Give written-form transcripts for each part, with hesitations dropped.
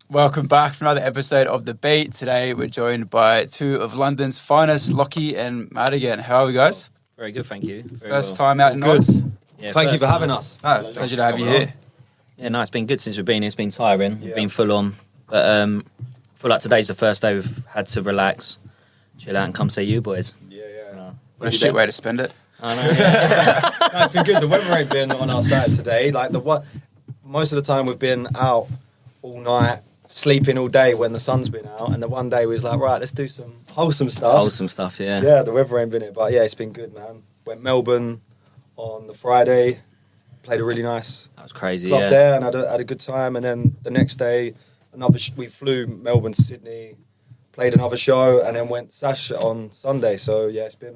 Welcome back for another episode of The Beat. Today we're joined by two of London's finest, Locky and Mad.Again. How are we, guys? Very good, thank you. First time out in Oz? Yeah, thank you for having us. Oh, pleasure to have you here. Yeah, no, it's been good since we've been here. It's been tiring. We've been full on. But I feel like today's the first day we've had to relax, chill out and come see you boys. Yeah. So, what a shit way to spend it. I know, yeah. No, it's been good. The weather ain't been on our side today. Like most of the time we've been out all night, sleeping all day when the sun's been out, and the one day we was like, right, let's do some wholesome stuff. Wholesome stuff, yeah. Yeah, the weather ain't been it, but yeah, it's been good, man. Went Melbourne on the Friday, played a really nice That was crazy, club there, and had a good time. And then the next day, we flew Melbourne to Sydney, played another show, and then went Sash on Sunday. So yeah, it's been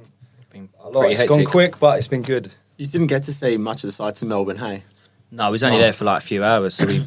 a lot. It's gone quick, but it's been good. You didn't get to see much of the sights in Melbourne, hey? No, we was only there for like a few hours, so we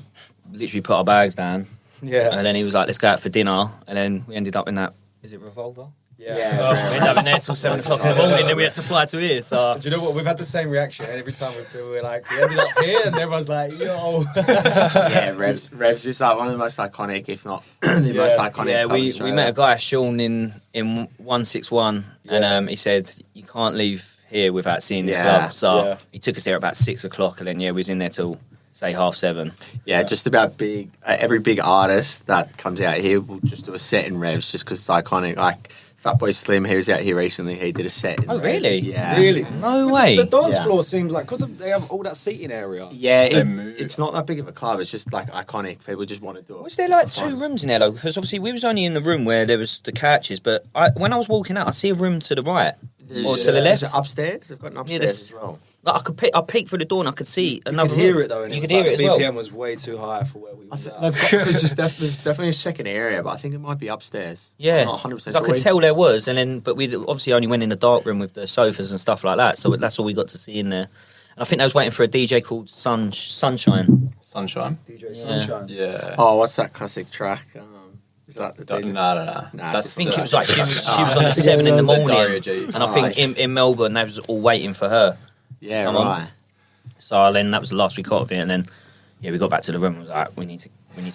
literally put our bags down. Yeah. And then he was like, let's go out for dinner. And then we ended up in that, is it Revolver? Yeah. We ended up in there till 7 o'clock in the morning, then we had to fly to here, so... Do you know what? We've had the same reaction every time we ended up here, and everyone's like, yo. Yeah, Rev's just like one of the most iconic, if not the most iconic. Yeah, we met a guy, Sean, in 161, and he said, you can't leave here without seeing this club. So he took us there at about 6 o'clock, and then, we was in there till... say 7:30. Yeah, just about every big artist that comes out here will just do a set in Revs just because it's iconic. Like Fatboy Slim, he was out here recently. He did a set in Oh, Revs. really? Yeah. Really? No way. The dance floor seems like, because they have all that seating area. Yeah, it's not that big of a club. It's just like iconic. People just want to do it. Was there like two rooms in there though? Because obviously we was only in the room where there was the couches, but when I was walking out, I see a room to the right or to the left. There's upstairs. They've got an upstairs as well. Like I peeked through the door and I could see another room. You could hear it though. And you could hear it as well. The BPM was way too high for where we were. There's definitely a second area, but I think it might be upstairs. Yeah, I'm not 100% so I could tell there was, but we obviously only went in the dark room with the sofas and stuff like that. So that's all we got to see in there. And I think they was waiting for a DJ called Sunshine. DJ Sunshine. Yeah. Oh, what's that classic track? Is that the DJ? No. I think it was like she was on at 7 in the morning, and I think in Melbourne they was all waiting for her. Yeah, right. So then that was the last we got of it, and then we got back to the room. And was like, we need to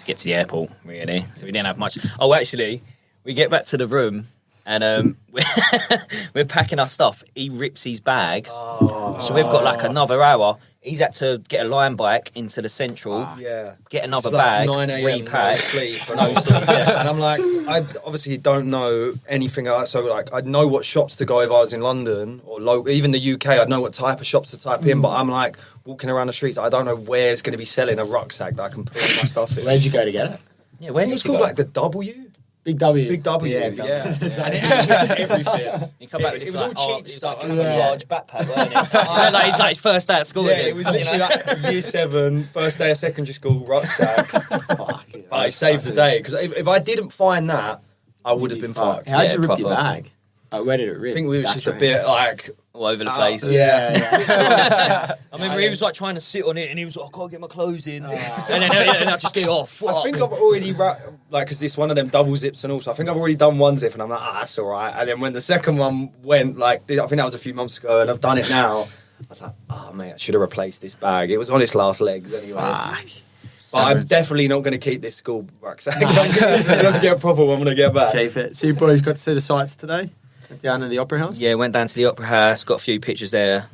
get to the airport, really. So we didn't have much. Oh, actually, we get back to the room, and we're packing our stuff. He rips his bag, so we've got like another hour. He's had to get a line bike into the central, get another bag, 9 a.m. repack. No sleep. And I'm like, I obviously don't know anything else. So like, I'd know what shops to go if I was in London or even the UK. I'd know what type of shops to type in. But I'm like walking around the streets. I don't know where's going to be selling a rucksack that I can put all my stuff in. Where'd you go to get it? Yeah, where it's called like the W. Big W. Big W, yeah. And it actually had everything. You come back with It this was all like, cheap it's stuff. like a large backpack, wasn't it? Like, he's like his first day at school. Yeah, again, it was literally like year 7, first day of secondary school rucksack. But it saved the day, because if I didn't find that, I would have been fucked. How did you rip proper. your bag? Where did it rip? I think we was just a bit like... all over the place. Yeah. I remember he was like trying to sit on it and he was like, I can't get my clothes in. And then I just did, fuck. I think I've already, because it's one of them double zips and all, so I think I've already done one zip and I'm like, that's all right. And then when the second one went, I think that was a few months ago and I've done it now, I was like, oh, mate, I should have replaced this bag. It was on its last legs anyway. But I'm definitely not going to keep this school rucksack. I'm going to get a proper one when I get back. Keep it. So you boys got to see the sights today? Down in the Opera House? Yeah, went down to the Opera House, got a few pictures there,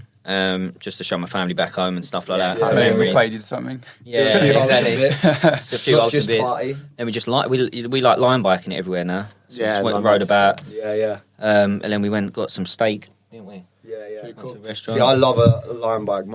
just to show my family back home and stuff like that. We played you something. Yeah, exactly. It's a few wholesome bits. Party. Then we just we like line biking it everywhere now. So we just went and line rode bikes. about. Yeah. And then we went and got some steak, didn't we? Yeah. Went to a restaurant. See, I love a line bike.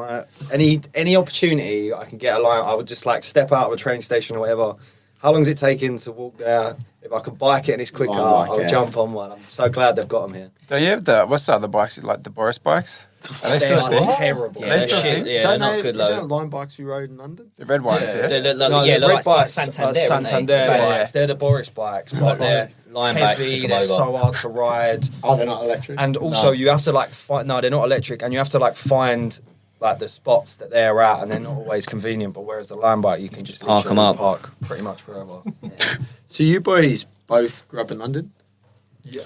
Any opportunity I can get a line, I would just like step out of a train station or whatever. How long is it taking to walk there? If I could bike it and it's quicker, I'll jump on one. I'm so glad they've got them here. Don't you have what's the other bikes, like the Boris bikes? Are they still are a thing? terrible. Yeah, they're shit. Yeah, they're not good. Isn't it line bikes we rode in London? The red ones, yeah? The red like bikes Santander, are Santander aren't they? bikes. They're the Boris bikes, but they're Line bikes heavy, took 'em they're over. so hard to ride. Oh, they're not electric? And also you have to like find, no, they're not electric, and you have to like find like the spots that they're at, and they're not always convenient, but whereas the line bike, you can just Park 'em literally up. park pretty much wherever. So you boys both grew up in London?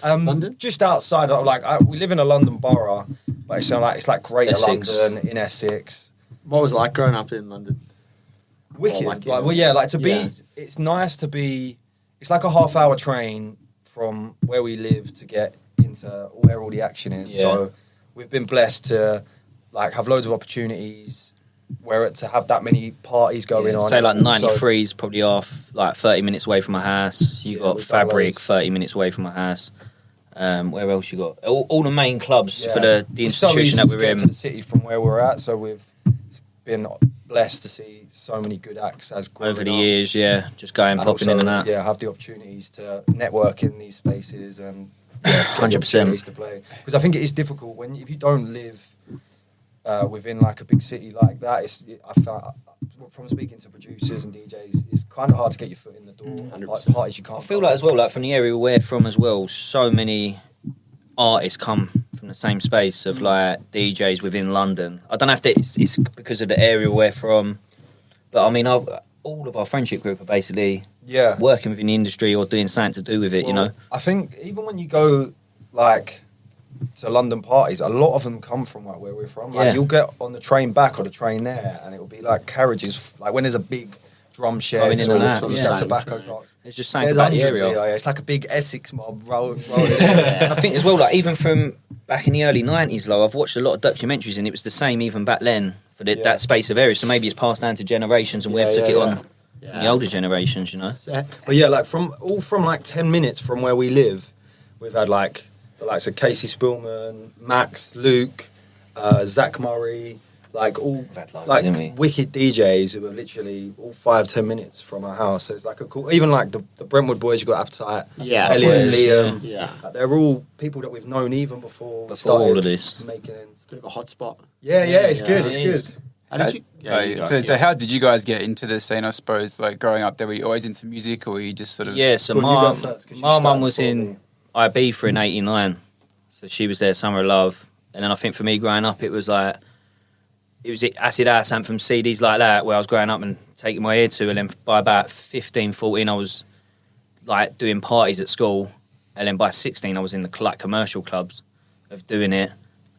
London? Just outside of, we live in a London borough, but it's like Greater Essex. London, in Essex. What was it like growing up in London? Wicked. like it. Like, well, yeah, like to be. Yeah. It's nice to be. It's like a half-hour train from where we live to get into where all the action is. Yeah. So we've been blessed to like have loads of opportunities where to have that many parties going on. Say like And also- 93 is probably off like 30 minutes away from my house. You Yeah, got we've done Fabric loads. 30 minutes away from my house. Where else you got? All the main clubs Yeah. for the It's so institution easy that to we're get in. to the city from where we're at. So we've been blessed to see so many good acts as Over the growing up. years, yeah, just going popping also, in and out. Yeah, have the opportunities to network in these spaces and get the 100%. opportunities to play. Because I think it is difficult if you don't live within like a big city like that. I found from speaking to producers and DJs, it's kind of hard to get your foot in the door. 100%. Like parties you can't. I feel like as well, like from the area we're from as well, so many artists come from the same space of like DJs within London. I don't know if it's because of the area we're from, but I mean, all of our friendship group are basically Yeah. working within the industry or doing something to do with it, you know? Well, I think even when you go like to London parties, a lot of them come from like where we're from. Like Yeah. you'll get on the train back or the train there, and it'll be like carriages. Like when there's a big drum shed Going in or and out, some yeah. tobacco docks. There's just something There's about the hundreds area. here, yeah. It's like a big Essex mob rolling in. And I think as well, like even from back in the early 90s, I've watched a lot of documentaries and it was the same even back then for Yeah. that space of area. So maybe it's passed down to generations and Yeah, we've took yeah, it yeah. on from the older generations, you know? But yeah, like from like 10 minutes from where we live, we've had like the likes of Casey Spillman, Max, Luke, Zach Murray, like all We've had loads, like haven't we? wicked DJs who are literally all 5-10 minutes from our house. So it's like a cool. Even like the Brentwood boys, you got Appetite, Yeah, Elliot, boys, Liam. Yeah. Like, they're all people that we've known even before we Before started all of this. making. Bit of a hot spot. Yeah, it's Yeah, good. it It's is. good. How did you? So how did you guys get into the scene? I suppose like growing up, there were you always into music, or were you just sort of Yeah, so Go on, you my go first, 'cause you my mum started was before in me. IB in '89, so she was there, Summer of Love, and then I think for me growing up, it was Acid House Anthem CDs like that, where I was growing up and taking my ear to, and then by about 15, 14, I was like doing parties at school, and then by 16, I was in the like commercial clubs of doing it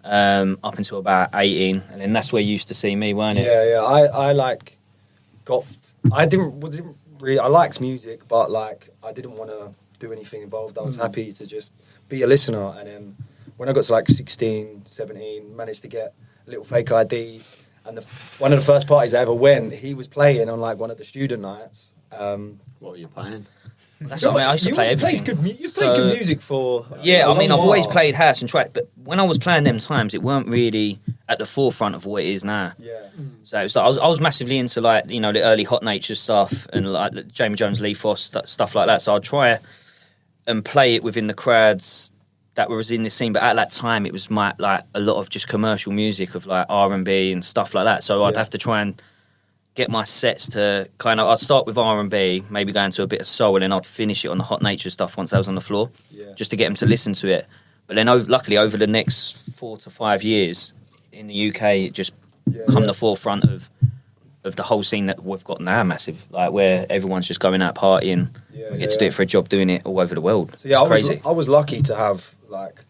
up until about 18, and then that's where you used to see me, weren't it? Yeah. I like I didn't really. I liked music, but like I didn't want to do anything involved. I was happy to just be a listener. And then when I got to like 16, 17, managed to get a little fake ID. And one of the first parties I ever went, he was playing on like one of the student nights. What were you playing? That's what I mean. I used to play everything. You played good music for. Yeah, it was I mean, on I've always Mars. played house and track, but when I was playing them times, it weren't really at the forefront of what it is now. Yeah. So it was like, I was massively into like, you know, the early Hot Nature stuff and like the Jamie Jones, Lee Foss, stuff like that. So I'd try and play it within the crowds that was in the scene, but at that time it was like a lot of just commercial music of like R&B and stuff like that. So I'd Yeah. have to try and get my sets to kind of, I'd start with R&B, maybe go into a bit of soul, and then I'd finish it on the Hot Nature stuff once I was on the floor, Yeah. just to get them to listen to it. But then luckily over the next 4 to 5 years in the UK, it just come the forefront of the whole scene that we've got now, massive, like where everyone's just going out partying. We get to do it for a job, doing it all over the world. So yeah, It's crazy. I was lucky to have like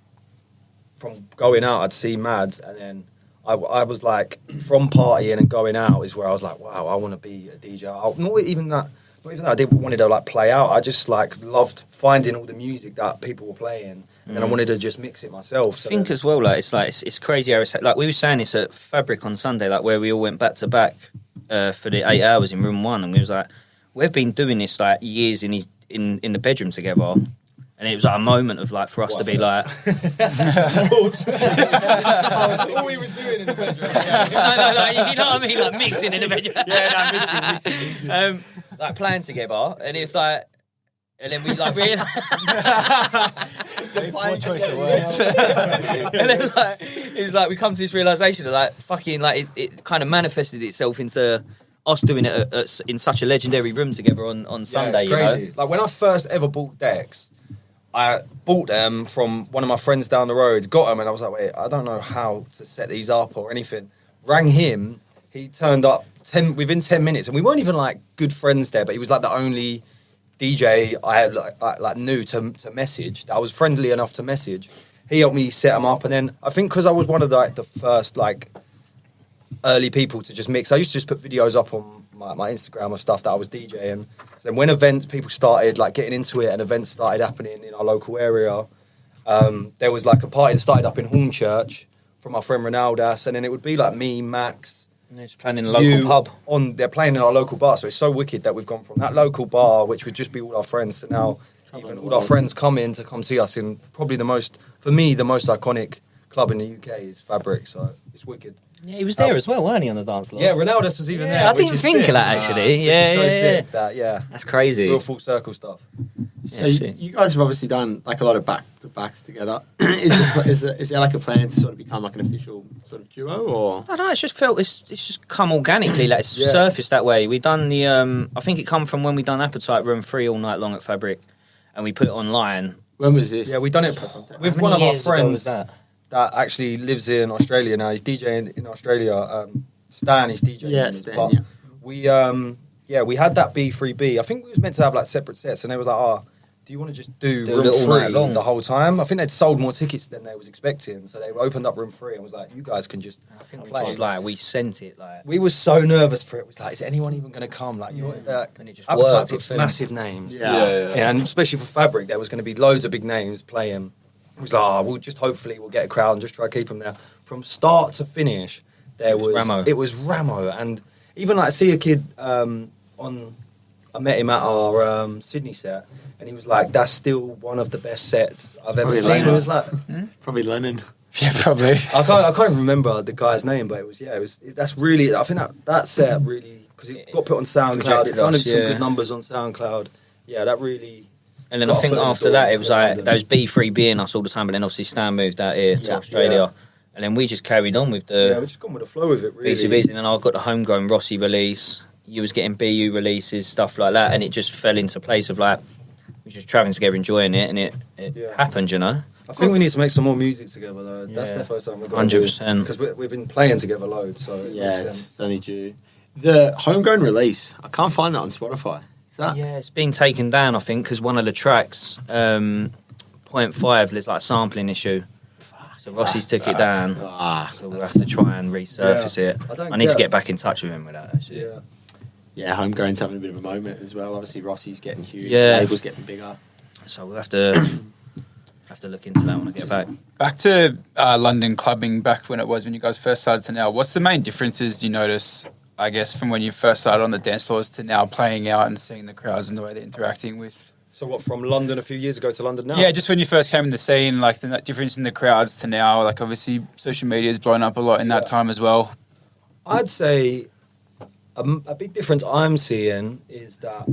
from going out, I'd see Mads, and then I was like from partying and going out is where I was like, wow, I want to be a DJ. Not even that I didn't wanted to like play out. I just like loved finding all the music that people were playing, and then I wanted to just mix it myself. So I think then- as well, like it's crazy how it's like we were saying this at Fabric on Sunday, like where we all went back to back for the 8 hours in room 1, and we was like, we've been doing this like years in the bedroom together, and it was like a moment of like for us to be like, all he was doing in the bedroom. no, you know what I mean, like mixing in the bedroom, Mixing. like playing together, and it's like. And then we like really, poor choice of words. and then like it's like we come to this realization that like fucking like it kind of manifested itself into us doing it in such a legendary room together on Sunday. It's crazy. Like when I first ever bought decks, I bought them from one of my friends down the road, got them, and I was like, wait, I don't know how to set these up or anything. Rang him, he turned up within 10 minutes, and we weren't even like good friends there, but he was like the only DJ I had like knew to message. I was friendly enough to message. He helped me set them up, and then I think because I was one of the first like early people to just mix, I used to just put videos up on my Instagram of stuff that I was DJing. So then when people started like getting into it and events started happening in our local area, there was like a party that started up in Hornchurch from our friend Ronaldas, and then it would be like me, Max. And they're just playing in a local pub. They're playing in our local bar, so it's so wicked that we've gone from that local bar, which would just be all our friends, to now even all our friends come see us in probably the most iconic club in the UK is Fabric, so it's wicked. Yeah, he was there as well, weren't he, on the dance floor? Yeah, Ronaldo was even there. I didn't think of that, actually. Sick, that's crazy. Real full circle stuff. So you guys have obviously done like a lot of back-to-backs together. is there like a plan to sort of become like an official sort of duo, or? I don't know, it's just come organically, like it's surfaced that way. We done the, I think it come from when we done Appetite Room 3 all night long at Fabric, and we put it online. When was this? Yeah, we done it with one of our friends that actually lives in Australia now. He's DJing in Australia. Stan is DJing. Yeah, Stan, yeah. We had that B3B. I think we was meant to have like separate sets, and they was like, do you want to just do room 3 the whole time? I think they'd sold more tickets than they was expecting, so they opened up room 3 and was like, you guys can just play. We sent it like. We were so nervous for it. It was like, is anyone even going to come? Like, and it just Appetite worked, massive names. Yeah, and especially for Fabric, there was going to be loads of big names playing. It was like, we'll get a crowd and just try to keep them there. From start to finish, it was Ramo. And even like, I see a kid I met him at our Sydney set, and he was like, that's still one of the best sets I've ever seen. It was like, probably Lennon. Yeah, probably. I can't even remember the guy's name, but that's really, I think that set really, because it got put on SoundCloud, it done some good numbers on SoundCloud. Yeah, that really. And then I think after that, it was like, there was B3Bing us all the time, but then obviously Stan moved out here to Australia. And then we just carried on with the... Yeah, we just gone with the flow of it, really. B2Bs, and then I got the homegrown Rossi release. You was getting BU releases, stuff like that, and it just fell into place of like, we were just travelling together, enjoying it, and it happened, you know? I think we need to make some more music together, though. That's definitely something we've got to do. 100%. Because we've been playing together loads, so... Yeah, it's only due. The homegrown release, I can't find that on Spotify. Yeah, it's been taken down, I think, because one of the tracks, 0.5, there's like a sampling issue. So Rossi's took it down. So we'll have to try and resurface it. I need to get back in touch with him with that, actually. Yeah, homegrown's having a bit of a moment as well. Obviously, Rossi's getting huge. Yeah. Label's getting bigger. So we'll have to look into that when I get back. Back to London clubbing, back when you guys first started to now. What's the main differences you notice, I guess, from when you first started on the dance floors to now playing out and seeing the crowds and the way they're interacting with? So what, from London a few years ago to London now? Yeah, just when you first came in the scene, like the difference in the crowds to now, like obviously social media has blown up a lot in that time as well. I'd say a big difference I'm seeing is that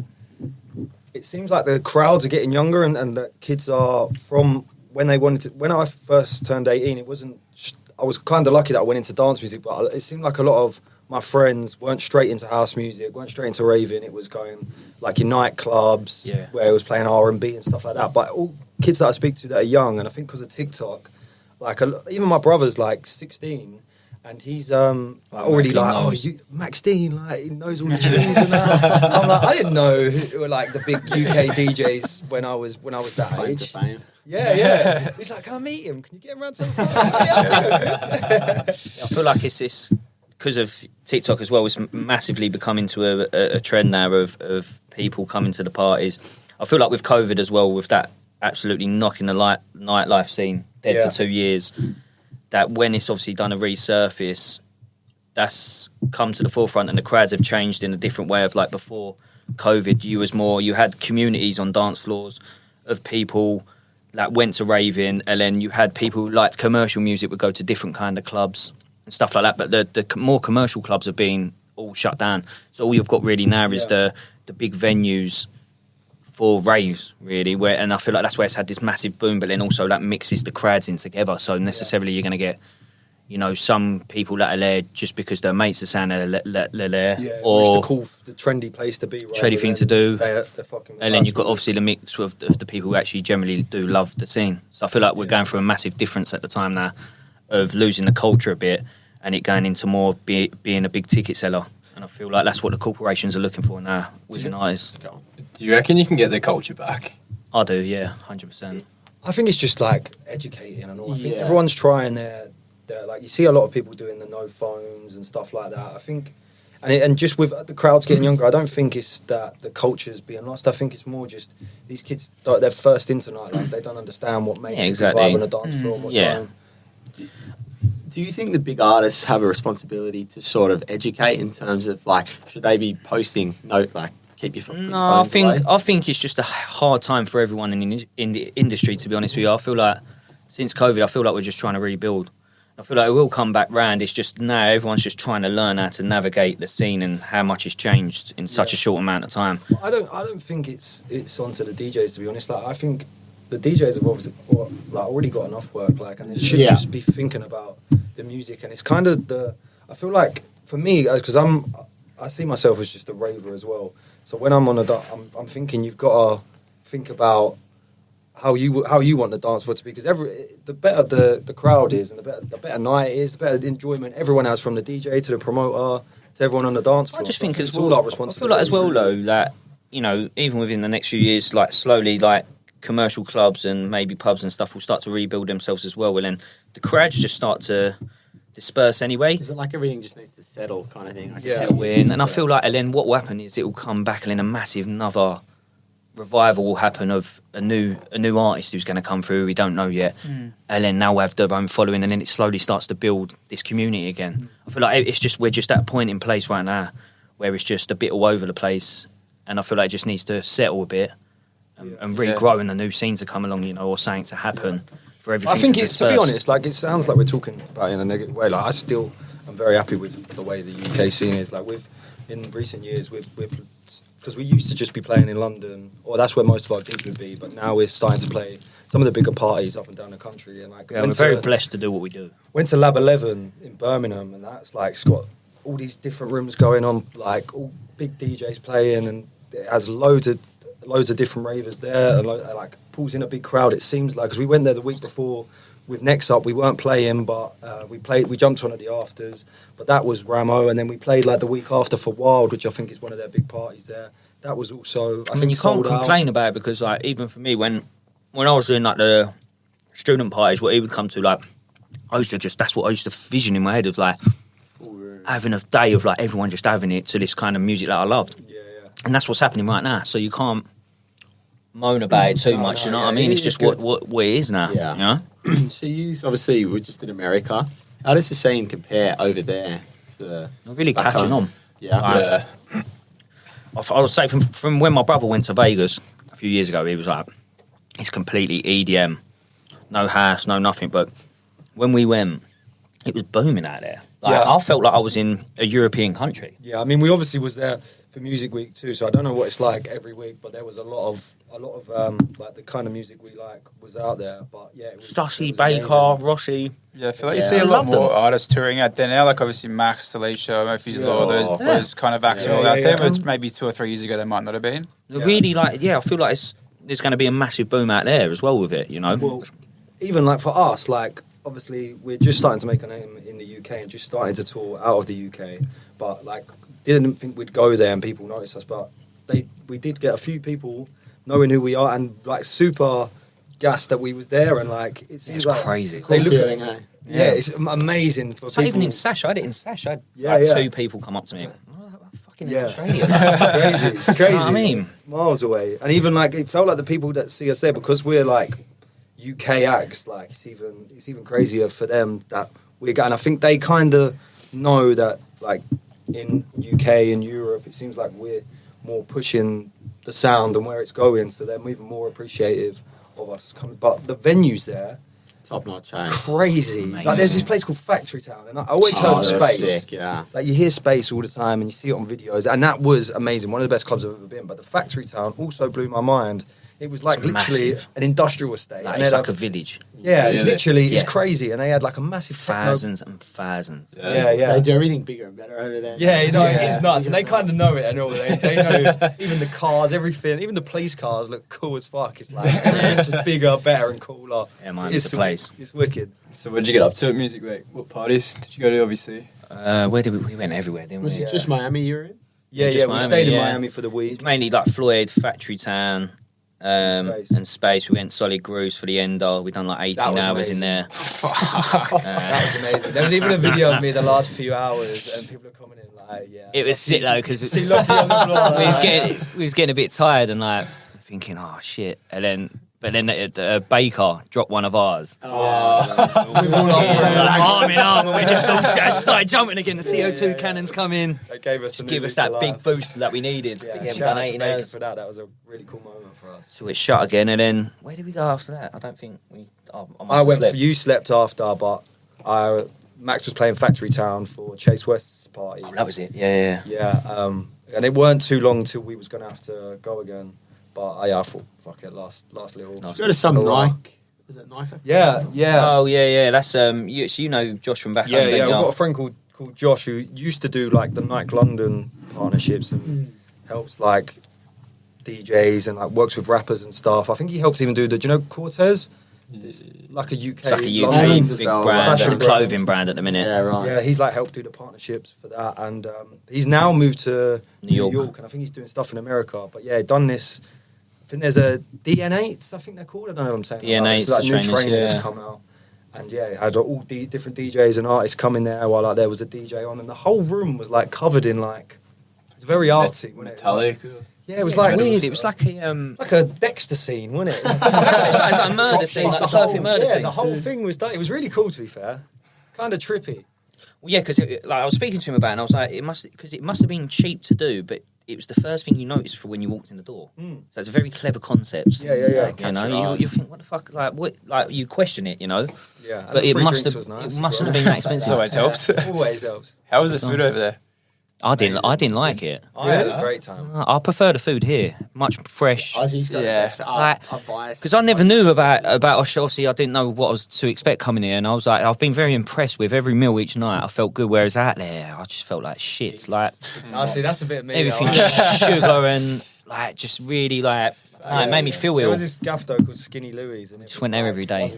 it seems like the crowds are getting younger and that kids are from when I first turned 18, I was kind of lucky that I went into dance music, but it seemed like a lot of my friends weren't straight into house music, weren't straight into raving. It was going like in nightclubs where it was playing R&B and stuff like that. But all kids that I speak to that are young, and I think because of TikTok, like even my brother's like 16, and he's already like, Max Dean, like he knows all the tunes and that. I'm like, I didn't know who were like the big UK DJs when I was that age. Yeah. He's like, can I meet him? Can you get him around to the I feel like it's because of TikTok as well, it's massively become into a trend now of people coming to the parties. I feel like with COVID as well, with that absolutely knocking the nightlife scene dead for 2 years, that when it's obviously done a resurface, that's come to the forefront and the crowds have changed in a different way of like before COVID, you had communities on dance floors of people that went to raving, and then you had people who liked commercial music would go to different kind of clubs and stuff like that, but the more commercial clubs have been all shut down. So all you've got really now is the big venues for raves, really, and I feel like that's where it's had this massive boom, but then also that mixes the crowds in together. So necessarily you're going to get, some people that are there just because their mates are saying they're there. Yeah, or it's the trendy place to be. Trendy thing to do. They're fucking and then you've got obviously the mix of the people who actually generally do love the scene. So I feel like we're going through a massive difference at the time now of losing the culture a bit and it going into more being a big ticket seller. And I feel like that's what the corporations are looking for now, with an eyes. Do you reckon you can get the culture back? I do, yeah, 100%. I think it's just like educating and all. I think everyone's trying their like, you see a lot of people doing the no phones and stuff like that. I think, And just with the crowds getting younger, I don't think it's that the culture's being lost. I think it's more just these kids, they're first into nightlife. They don't understand what makes it vibe on a dance floor. And what don't. Do you think the big artists have a responsibility to sort of educate in terms of like, should they be posting keep your phones away? I think it's just a hard time for everyone in the industry. To be honest with you, I feel like since COVID, I feel like we're just trying to rebuild. I feel like it will come back round. It's just now everyone's just trying to learn how to navigate the scene and how much it's changed in such a short amount of time. I don't think it's onto the DJs, to be honest. Like I think the DJs have obviously already got enough work, and they should just be thinking about the music. And it's kind of I feel like for me, because I see myself as just a raver as well. So when I'm on I'm thinking you've got to think about how you want the dance floor to be, because the better the crowd is, and the better night it is, the better the enjoyment everyone has, from the DJ to the promoter to everyone on the dance floor. I just think it's all our responsibility. I feel like as well though that even within the next few years, slowly commercial clubs and maybe pubs and stuff will start to rebuild themselves as well. Well, then the crowds just start to disperse anyway. Is it like everything just needs to settle kind of thing? Settle in, and I feel like then what will happen is it will come back, and then a massive another revival will happen of a new artist who's going to come through we don't know yet, and then now have their own following, and then it slowly starts to build this community again. I feel like we're just at a point in place right now where it's just a bit all over the place, and I feel like it just needs to settle a bit and regrow, and the new scene to come along, or something to happen for everything. I think to be honest, it sounds like we're talking about it in a negative way. I still am very happy with the way the UK scene is. In recent years, because we used to just be playing in London, or that's where most of our gigs would be, but now we're starting to play some of the bigger parties up and down the country. And we're very blessed to do what we do. Went to Lab 11 in Birmingham, and that's it's got all these different rooms going on, all big DJs playing, and it has loads of different ravers there, and pulls in a big crowd. It seems like, because we went there the week before with Nexup, we weren't playing, but we jumped on at the afters, but that was Ramo, and then we played the week after for Wild, which I think is one of their big parties there. That was also, I think, you can't complain about it, because even for me, when I was doing the student parties, what he would come to, I used to that's what I used to vision in my head of having a day of everyone just having it to this kind of music that I loved. And that's what's happening right now. So you can't moan about it too much, you know what I mean? It's just what it is now. Yeah. So you obviously were just in America. How does the scene compare over there to really catching home? on? Yeah. I would say from when my brother went to Vegas a few years ago, he was it's completely EDM, no house, no nothing. But when we went, it was booming out there. I felt like I was in a European country. Yeah, I mean, we obviously was there for Music Week too, so I don't know what it's like every week, but there was a lot of the kind of music we was out there. But yeah, it was Stushy, Baker, Rossi. Yeah, I feel like you see a lot more artists touring out there now, obviously Max, Alicia, Murphy's Law, those kind of acts all out there, but maybe 2 or 3 years ago they might not have been. Really, I feel like there's going to be a massive boom out there as well with it, Well, even for us, obviously we're just starting to make a name in the UK and just starting to tour out of the UK, but didn't think we'd go there and people notice us, but we did get a few people knowing who we are and super gassed that we was there, and it seems crazy. They look at it. Yeah, it's amazing for people. Even in Sash, I had it in Sash. I had 2 people come up to me. Fucking in Australia. Crazy. You know what I mean? Miles away, and even it felt like the people that see us there, because we're UK acts. It's even crazier for them that we're going. I think they kind of know that in UK and Europe, it seems like we're more pushing the sound and where it's going, so they're even more appreciative of us coming. But the venues there, top notch, crazy. There's this place called Factory Town, and I always heard of Space. Sick, yeah. You hear Space all the time, and you see it on videos, and that was amazing. One of the best clubs I've ever been. But the Factory Town also blew my mind. It was literally massive. an industrial estate. It's like a village. Yeah, it's literally, it's crazy. And they had a massive thousands and thousands. Yeah. They do everything bigger and better over there. Yeah, it's nuts. And they kind of know it and all. They know even the cars, everything, even the police cars look cool as fuck. It's everything's just bigger, better and cooler. Yeah, man, it's a place. It's wicked. So what did you get up to at Music Week? What parties did you go to, obviously? Where did we went everywhere, didn't we? Was it just Miami you were in? Yeah, we stayed in Miami for the week. It's mainly Floyd, Factory Town, and Space. We went Solid Grooves for the ender. We done like 18 hours in there. That was amazing. There was even a video of me the last few hours, and people are commenting like, "Yeah." It was sick though because see Locky on the floor. we was getting a bit tired and like thinking, oh shit, but then the baker dropped one of ours. We were all arm in arm, and we just all started jumping again. The CO2 cannons come in. They gave us that big boost that we needed. Yeah, we shout done out to 18 Baker hours. for that. That was a really cool moment for us. So it shut again, and then where did we go after that? I don't think we. You slept after, but Max was playing Factory Town for Chase West's party. Oh, that was it. Yeah. And it weren't too long till we was gonna have to go again. But I thought, fuck it, last little. Go to some Nike. Is it Nike? Yeah. Oh yeah. That's so you know Josh from back home. Yeah. I've got a friend called Josh who used to do like the Nike London partnerships and helps like DJs and like works with rappers and stuff. I think he helps even do do you know Cortez? It's like a UK, It's like a London UK big brand, fashion a clothing brand at the minute. Yeah, right. Yeah, he's like helped do the partnerships for that, and he's now moved to New York, and I think he's doing stuff in America. But yeah, done this. I think there's a DN8s. I think they're called. I don't know what I'm saying. DN8s, it's like a new trainers, trainer yeah. that's come out, and yeah, it had all the different DJs and artists come in there while like there was a DJ on, and the whole room was like covered in like it's very artsy, wasn't it? Metallic. Yeah, it was like Weird. It was like a like a Dexter scene, wasn't it? it's like a murder scene, like a perfect murder scene. The whole thing was done. It was really cool, to be fair. Kind of trippy. Well, yeah, because like I was speaking to him about it, and I was like, it must have been cheap to do, but it was the first thing you noticed for when you walked in the door. So it's a very clever concept. Yeah. You know, you think, what the fuck, like you question it, you know. Yeah, But it mustn't nice it mustn't have been that expensive. It always helps. Always helps. How was the food over there? I didn't like it. I had a great time. I prefer the food here, much fresh. Aussie's got Yeah. the best. Like- I'm biased. Because I never knew about obviously I didn't know what I was to expect coming here, and I was like, I've been very impressed with every meal each night. I felt good, whereas out there I just felt like shit. Like I see, that's a bit of me. everything sugar and like just really like it made me feel There ill. was this gaff though called Skinny Louie's, and it Just went there every day.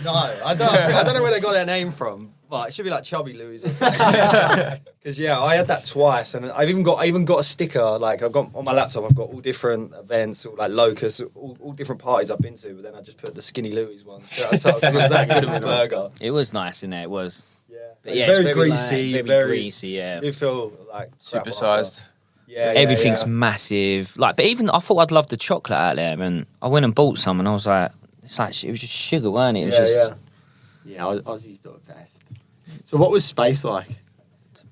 No, I don't know where they got their name from, but it should be like Chubby Louie's or something. Because yeah, I had that twice, and I even got a sticker. Like I've got on my laptop, I've got all different events, all like Locust, all different parties I've been to. But then I just put the Skinny Louie's one. So it was that good of a burger. It was nice in there. It was. Yeah, But yeah, very it's very greasy, like, very greasy. Yeah. You feel like crap Supersized. after. Yeah, Everything's yeah. massive. Like, but even I thought I'd love the chocolate out there, and I went and bought some, and I was like, it was just sugar, weren't it? It was just. Yeah, Aussie's the best. So what was Space like?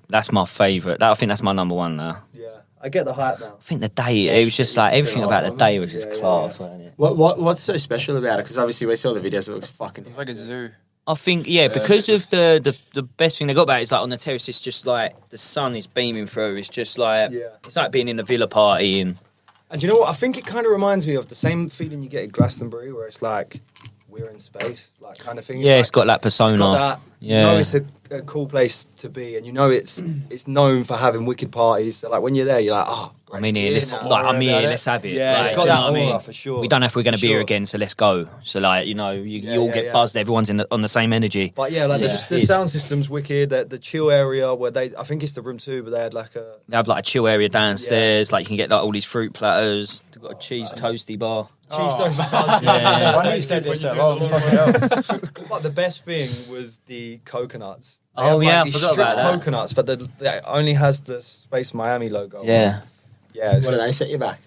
That's my favourite. I think that's my number one now. Yeah, I get the hype now. I think the day, it was just like everything about the day was just Yeah, class, wasn't it? What's so special about it? Because obviously we saw the videos, it looks fucking. It's like a zoo. I think because of the best thing they got about it is like on the terrace, it's just like the sun is beaming through. It's just like it's like being in a villa party and you know what? I think it kind of reminds me of the same feeling you get at Glastonbury, where it's like we're in space, like kind of thing. it's got that persona. It's got that. Yeah. You know it's a cool place to be, and you know it's known for having wicked parties. So like when you're there, you're like, oh, I'm in here. let's I'm here. Let's have it. Yeah, like, it's do got you that know what I aura mean? for sure. We don't know if we're going to be here Sure. again, so let's go. So like you know, you all get buzzed. Everyone's on the same energy. But yeah, like Yeah, the it is. sound system's wicked. The chill area where I think it's the room 2, but they had like a. They have like a chill area downstairs. Like you can get like all these fruit platters. They've got a cheese toasty bar. Cheese toast. Yeah. Why did you stay there so long? Fucking hell. But the best thing was the coconuts. They Oh, have, like, yeah, I these forgot stripped about that. coconuts, but it only has the Space Miami logo. Yeah. Yeah. It's What do they set you back?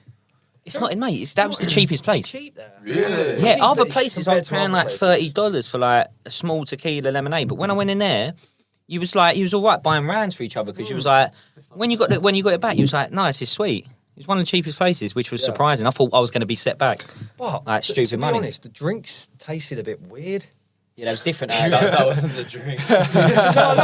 It's not in, mate. That was the cheapest place. It's cheap there. Really? Yeah, cheap, other but places I compared was to paying other like places. $30 for like a small tequila lemonade. But when I went in there, you was all right buying rounds for each other because you was like, when you got it back, you was like, no, this is sweet. It was one of the cheapest places, which was surprising. I thought I was going to be set back. But Like, stupid to be money. honest, the drinks tasted a bit weird. Yeah, that was different. That wasn't the drink. no,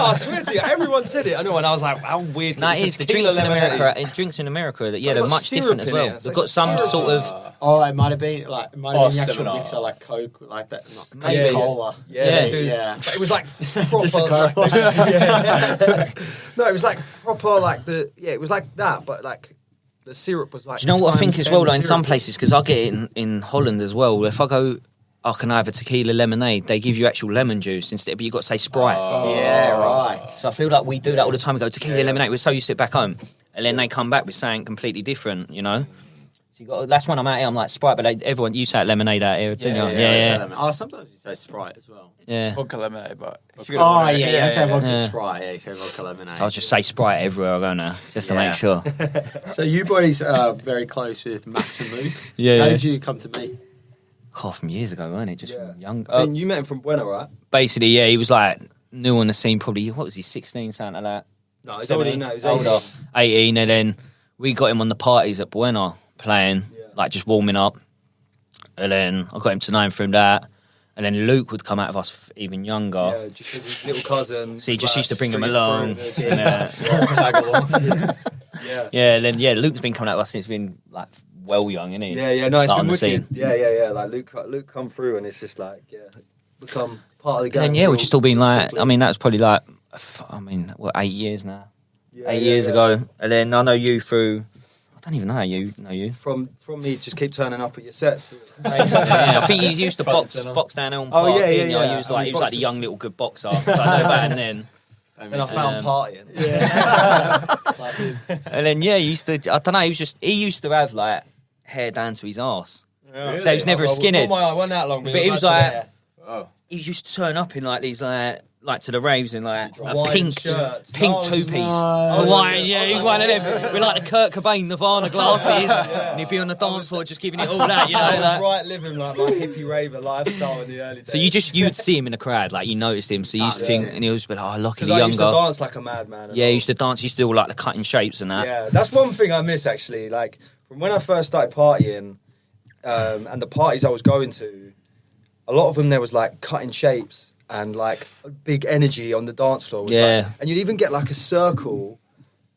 I swear to you, everyone said it. I know, and I was like, how weird can No, this it is. The tequila drinks in lemonade? America, drinks in America, they've they're got much syrup different as in well. it. It's They've like got some syrup. sort of. Oh, it might have been the actual Seminar. mixer, like Coke, like that. Not Yeah, Coca-Cola. Yeah, Yeah. dude. Yeah. But it was like proper. Just to clarify. yeah. No, it was like proper, like it was like that, but like the syrup was like. Do you know what I think times as well? 10 Like in some syrup. places, because I get it in Holland as well. If I go, I can have a tequila lemonade. They give you actual lemon juice instead, but you got to say Sprite. Yeah, right. So I feel like we do that all the time. We go tequila lemonade. We're so used to it back home, and then they come back with something completely different. You know, so You got last one I'm out here. I'm like Sprite, but everyone you say lemonade out here, didn't you? Yeah. Oh, sometimes you say Sprite as well. Yeah. Vodka lemonade, but You say vodka Sprite. Yeah, you say vodka lemonade. So I'll just say Sprite everywhere I go now, just to make sure. So you boys are very close with Max and Luke. Yeah. How did you come to meet? From years ago, wasn't it? Just from young. I think you met him from Buena, right? Basically, yeah, he was like new on the scene. Probably what was he? 16, something like that. No, he's older than that. He's older. 18, and then we got him on the parties at Buena playing, like just warming up. And then I got him to know him from that. And then Luke would come out of us even younger. Yeah, just as his little cousin. So he just used to bring him along. Tag along. Yeah, and then Luke's been coming out of us since he's been like well young, isn't he? Yeah, no, it's like, been on the wicked. scene. Yeah. Like Luke come through, and it's just like become part of the game. And then we've just all been like, I mean, that was probably like, 8 years now. 8 years ago. And then I know you through. I don't even know how you know you. From me, just keep turning up at your sets. I think he used to box down Elm Park. Yeah. He was like the young little good boxer. So I know about him then. And I found partying. And then he used to. I don't know. He used to have like hair down to his arse. Yeah. So he was never a skinhead. I wasn't that long, But he was like, Oh. he used to turn up in like these like to the raves in like a White pink shirts. two-piece. nice. Hawaiian, he's one of them. With like the Kurt Cobain Nirvana glasses. And he'd be on the dance floor just giving it all that, you know. I was Like. right living like my hippie raver lifestyle in the early days. So you would see him in the crowd, like you noticed him. So you used to think, and he was like, oh, Locky the I younger. used to dance like a madman. Yeah, he used to dance. He used to do all like the cutting shapes and that. Yeah, that's one thing I miss actually. Like from when I first started partying, and the parties I was going to, a lot of them there was like cutting shapes and like big energy on the dance floor. Yeah. Like, and you'd even get like a circle.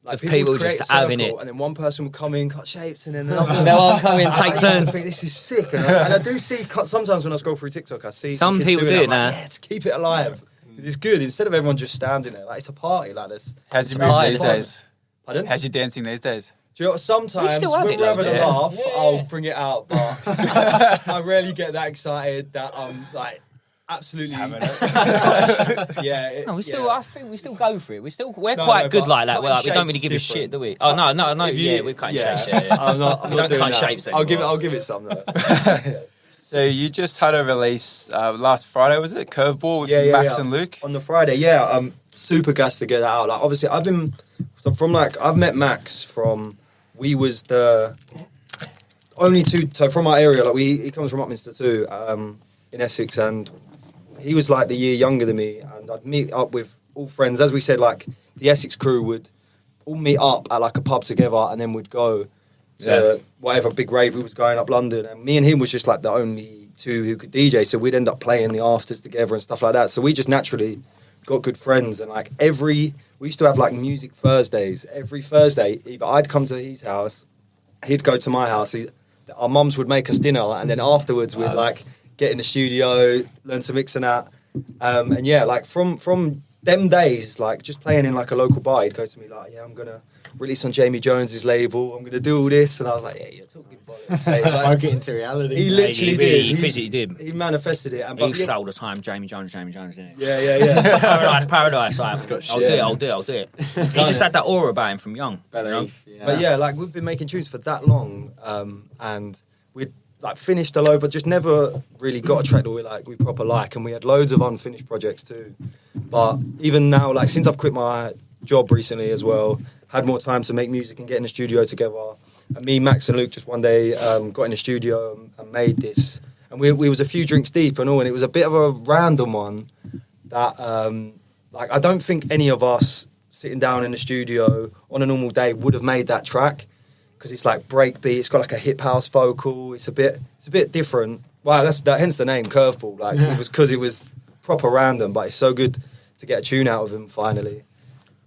Like Of people would create just a having circle, it. and then one person would come in, cut shapes, and then another one. They'll all come in, take I used to turns. think this is sick, and I do see sometimes when I scroll through TikTok, I see Some kids people doing do it I'm like, now. yeah, to keep it alive. 'Cause it's good instead of everyone just standing there. Like it's a party, like this. how's your It's moves hard. these days? Pardon? How's your dancing these days? Do you know what, sometimes still have when it, we're though, having a yeah. laugh, Yeah. I'll bring it out, but I rarely get that excited that I'm like absolutely yeah. No, I think we still go for it. We're No, quite no, good but like that. cutting We don't really shapes give a is shit, do we? different. Oh no, If you- we're cutting shapes. Yeah. I'm not We don't doing cut that. shapes I'll anymore. give it some though. So you just had a release last Friday, was it? Curveball with Max and Luke. On the Friday, yeah. I'm super gassed to get that out. Like obviously I've met Max from we was the only two from our area, like he comes from Upminster too, in Essex, and he was like the year younger than me, and I'd meet up with all friends. As we said, like the Essex crew would all meet up at like a pub together, and then we'd go to whatever big rave we was going up London, and me and him was just like the only two who could DJ, so we'd end up playing the afters together and stuff like that. So we just naturally got good friends, and like we used to have like music Thursdays. Every Thursday, either I'd come to his house, he'd go to my house. Our mums would make us dinner, and then afterwards we'd like get in the studio, learn to mix and that. And yeah, like from them days, like just playing in like a local bar, he'd go to me like, yeah, I'm gonna release on Jamie Jones's label. I'm gonna do all this, and I was like, yeah, you're talking bollocks. Mate. Like, Spoke it into reality. he literally really, did. he physically did. He manifested it. And He used to say all the time, Jamie Jones, didn't he? yeah. Paradise. Like, I'll do it. He just had that aura about him from young. But yeah, like we've been making tunes for that long, and we'd like finished a load, but just never really got a track that we proper like, and we had loads of unfinished projects too. But even now, like since I've quit my job recently as well, had more time to make music and get in the studio together. And me, Max, and Luke just one day got in the studio and made this. And we was a few drinks deep and all, and it was a bit of a random one that like I don't think any of us sitting down in the studio on a normal day would have made that track, because it's like breakbeat. It's got like a hip house vocal. It's a bit different. Well, hence the name Curveball. Like it was because it was proper random, but it's so good to get a tune out of him finally.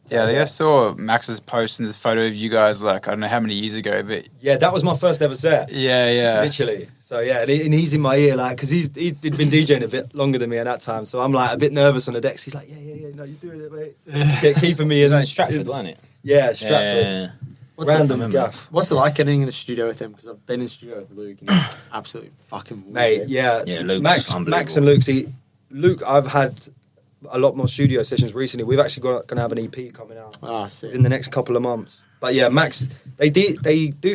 Yeah, I think I saw Max's post and this photo of you guys, like, I don't know how many years ago, but... Yeah, that was my first ever set. Yeah. Literally. So, yeah, and he's in my ear, like, because he'd been DJing a bit longer than me at that time. So I'm, like, a bit nervous on the decks. He's like, yeah, no, you're doing it, mate. Keeping me in... in Stratford, wasn't it? Yeah, Stratford. Yeah. Random gaff. What's it like getting in the studio with him? Because I've been in the studio with Luke, and he's absolutely fucking Mate, yeah. Luke's Max and Luke, I've had a lot more studio sessions recently. We've actually going to have an EP coming out sick. in the next couple of months. But yeah, Max, they do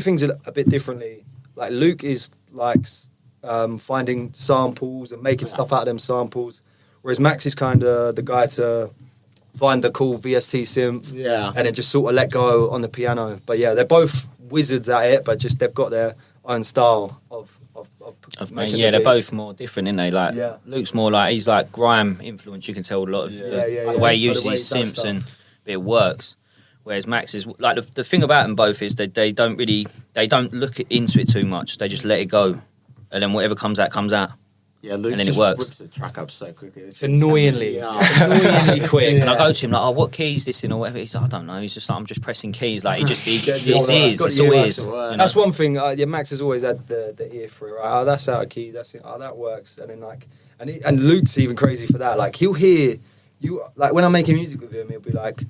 things a bit differently. like Luke is like finding samples and making stuff out of them samples, whereas Max is kind of the guy to find the cool VST synth, and then just sort of let go on the piano. But yeah, they're both wizards at it, but just they've got their own style of making they're beats. both more different, aren't they? Like Luke's more like he's like grime influence. You can tell a lot of the way he uses his synths and it works. Whereas Max is like the thing about them both is that they don't look into it too much. They just let it go, and then whatever comes out comes out. Yeah, Luke and then just it works. rips the track up so quickly. It's annoyingly quick. And I go to him like, "Oh, what keys this in or whatever?" He's like, "I don't know." He's just like, "I'm just pressing keys." Like it's all ears. That's one thing. Max has always had the ear for it. Right? Oh, that's out of key. That's it. Oh, that works. And then like, and Luke's even crazy for that. Like he'll hear you. Like when I'm making music with him, he'll be like,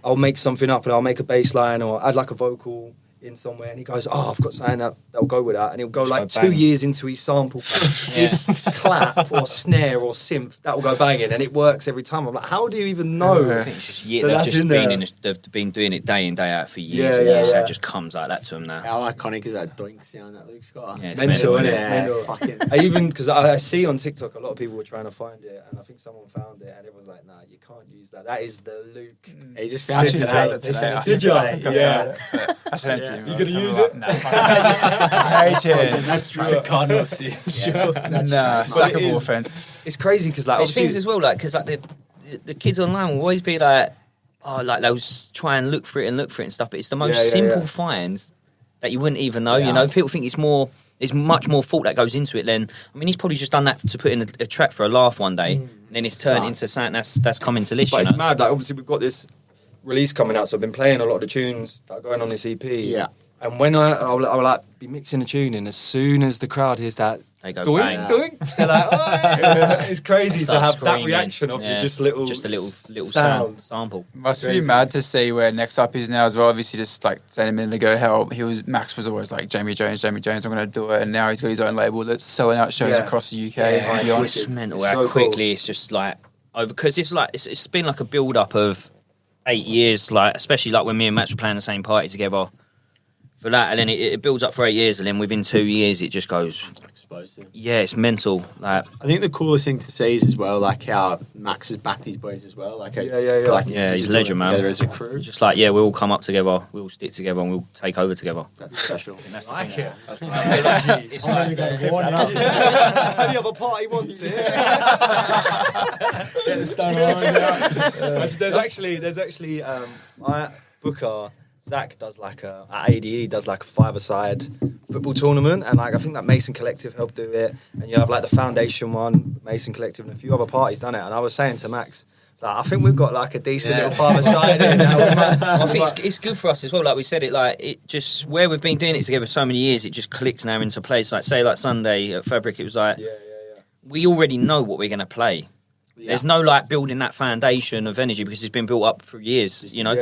I'll make something up and I'll make a bass line or add like a vocal in somewhere, and he goes, "Oh, I've got something that'll go with that," and he'll go just like 2 years into his sample, this clap or snare or synth that will go banging, and it works every time. I'm like, how do you even know? I think it's just they've been doing it day in day out for years and years, so it just comes like that to them now. How iconic is that doink sound that Luke's got? Yeah, it's mental, isn't it? Yeah, Mental. fucking. I even because I see on TikTok a lot of people were trying to find it, and I think someone found it, and everyone's like, "Nah, you can't use that. That is the Luke." He just I found it actually today. found it today. Did you? Yeah. I showed it to you. You gonna use it? Nah, no chance. That's true. To Cardinal C. Nah, sackable offence. It's crazy because like There's obviously things as well, like because like the kids online will always be like, oh, like they'll try and look for it and stuff, but it's the most simple finds that you wouldn't even know. You know, people think it's much more thought that goes into it. Then I mean, he's probably just done that to put in a track for a laugh one day, and then it's turned into something that's coming to list. But you it's know? mad. Like obviously we've got this release coming out, so I've been playing a lot of the tunes that are going on this EP. Yeah. And when I'll like be mixing the tune in, as soon as the crowd hears that, They go doink, bang. doink, they're like, oh, it's crazy to Start have screaming. that reaction of just a little sound sample. Must be mad to see where Nexup is now as well. Obviously, just like saying a minute ago, how Max was always like Jamie Jones, I'm going to do it, and now he's got his own label that's selling out shows across the UK. Yeah, and beyond. it's mental It's how so quickly cool. it's just like over because it's been like a build up of 8 years, like especially like when me and Max were playing the same party together. For that, and then it builds up for 8 years, and then within 2 years, it just goes. Explosive. Yeah, it's mental. Like, I think the coolest thing to see is as well, like how Max has backed his boys as well. Like, like he's a legend, man. together as a crew. just like, we all come up together, we all stick together, and we'll take over together. That's special. That's the like thing. it. It's like, Any other party wants it. Get the stone on. There's actually Booker. Zach does like at ADE does like a 5-a-side football tournament, and like I think that Mason Collective helped do it, and you have like the Foundation one, Mason Collective, and a few other parties done it. And I was saying to Max, like, I think we've got like a decent little 5-a-side in now. I think it's good for us as well. Like we said, it like it just where we've been doing it together so many years, it just clicks now into place. Like say like Sunday at Fabric, it was like we already know what we're gonna play. There's no like building that foundation of energy because it's been built up for years, you know.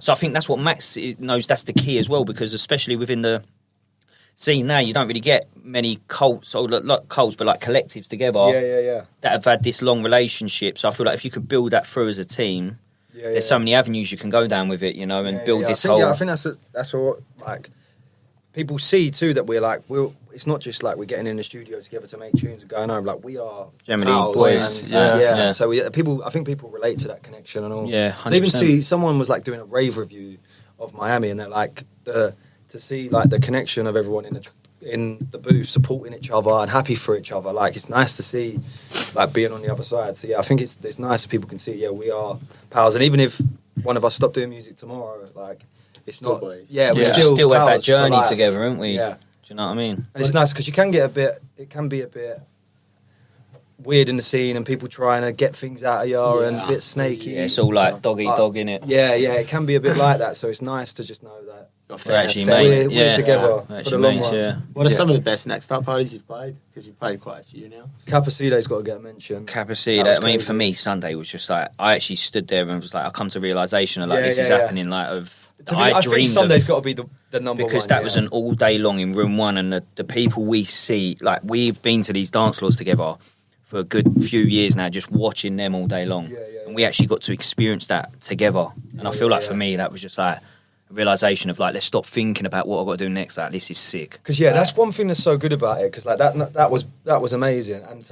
So I think that's what Max knows. That's the key as well, because especially within the scene now, you don't really get many cults or not cults, but like collectives together. That have had this long relationship. So I feel like if you could build that through as a team, there's so many avenues you can go down with it, you know, and build this whole. I think that's what like people see too, that it's not just like we're getting in the studio together to make tunes and going home. Like we are generally pals boys. and, So I think people relate to that connection and all. Yeah, 100%. I even see someone was like doing a rave review of Miami, and they're like to see like the connection of everyone in the booth supporting each other and happy for each other. Like it's nice to see like being on the other side. So I think it's nice that people can see we are pals, and even if one of us stop doing music tomorrow, like it's Still not boys. we're still still had that pals for journey life. together, haven't we? Yeah. Do you know what I mean? And it's nice because it can be a bit weird in the scene, and people trying to get things out of you and a bit snaky. Yeah, it's all like dog eat dog, innit? Yeah, it can be a bit like that. So it's nice to just know that We're actually we're mates. together We're for the actually long mates, run. yeah. What are some of the best next up parties you've played? Because you've played quite a few now. Capacide's got to get mentioned. Capacity. That was I mean, crazy. for me, Sunday was just like I actually stood there and was like, I come to realization of like Yeah, this is yeah. happening. Like I think dreamed Sunday's of, got to be the number because one. that was an all day long in room one, and the people we see, like we've been to these dance floors together for a good few years now, just watching them all day long, and we actually got to experience that together. And I feel like for me, that was just like a realization of like, let's stop thinking about what I've got to do next. Like, this is sick. Because that's one thing that's so good about it. Because like that was amazing, and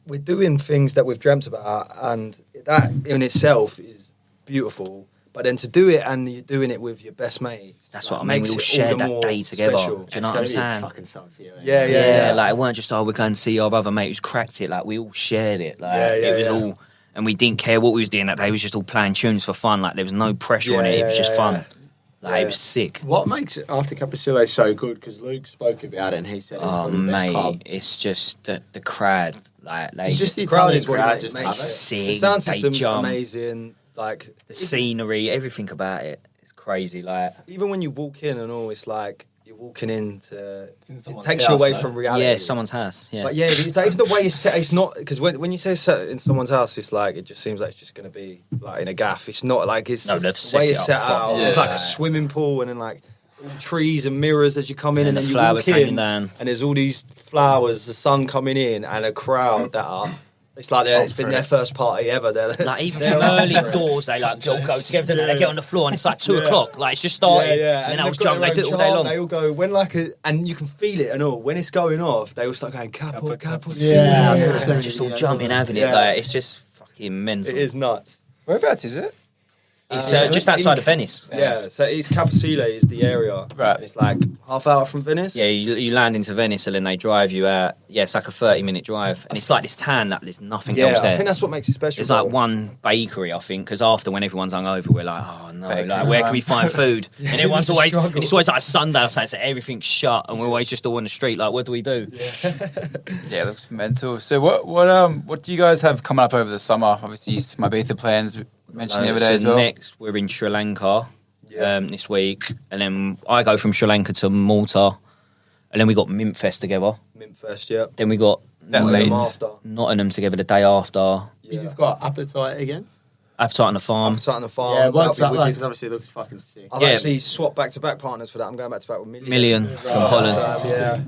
we're doing things that we've dreamt about, and that in itself is beautiful. But then to do it, and you're doing it with your best mates. That's what I mean. We all shared that day together. Special. Do you know what I'm saying? Fucking something for you, Yeah. Like, it weren't just, we're going to see our other mate who's cracked it. Like, we all shared it. Like, it was all, and we didn't care what we was doing that day. We was just all playing tunes for fun. Like, there was no pressure on it. It was just fun. Like, it was sick. What makes After Cappuccillo so good? Because Luke spoke about it and he said, "Oh mate, it's just the crowd. Like, it's just the crowd Italian is what crowd. makes Just it. sick. The sound They system's jump. amazing. Like The scenery, everything about it. It's crazy. Like, even when you walk in and all, it's like you're walking into. It's in It someone's takes you house, away though. from reality. yeah, someone's house. Yeah. But it's even the way it's set. It's not because when you say set in someone's house, it's like it just seems like it's just going to be like in a gaff. It's not like it's No, they've the set way it it's up set out. properly. It's like Yeah. a swimming pool and then like all trees and mirrors as you come in, and the then you flowers walk hanging in, down. and there's all these flowers, the sun coming in, and a crowd that are. It's like it's been their first party ever. They're Like, even from early doors, they like all go together. They get on the floor, and it's like 2 o'clock. Like, it's just started. And then I was jumping. They do it all day long. They all go when and you can feel it and all. When it's going off, they all start going capo. Yeah. They're just all jumping, having it. Yeah. Like, it's just fucking mental. It is nuts. Whereabouts is it? It's just outside of Venice. Yeah, so it's Cappuccillo is the area. Right. And it's like half hour from Venice. Yeah, you land into Venice, and then they drive you out. Yeah, it's like a 30-minute drive, and it's like this town that there's nothing Yeah, else there. I think that's what makes it special. There's like one bakery, I think, because after when everyone's hungover, we're like, oh no, like, where can we find food? And everyone's it's a always, struggle. and it's always like a Sunday or something, so everything's shut, and we're always just all on the street, like, what do we do? Yeah, it looks mental. So what do you guys have coming up over the summer? Obviously, my Ibiza plans mentioned the other day So as well. next, we're in Sri Lanka this week, and then I go from Sri Lanka to Malta, and then we got Mintfest together. Mintfest, yeah. Then we got That Nottingham leads. after. Nottingham together the day after. You've got Appetite again. Appetite on the Farm. Appetite on the farm. Yeah, what's That'll that be like? wicked. Because obviously it looks fucking sick. I've Yeah. actually swapped back-to-back partners for that. I'm going back-to-back with Million from Holland. Yeah.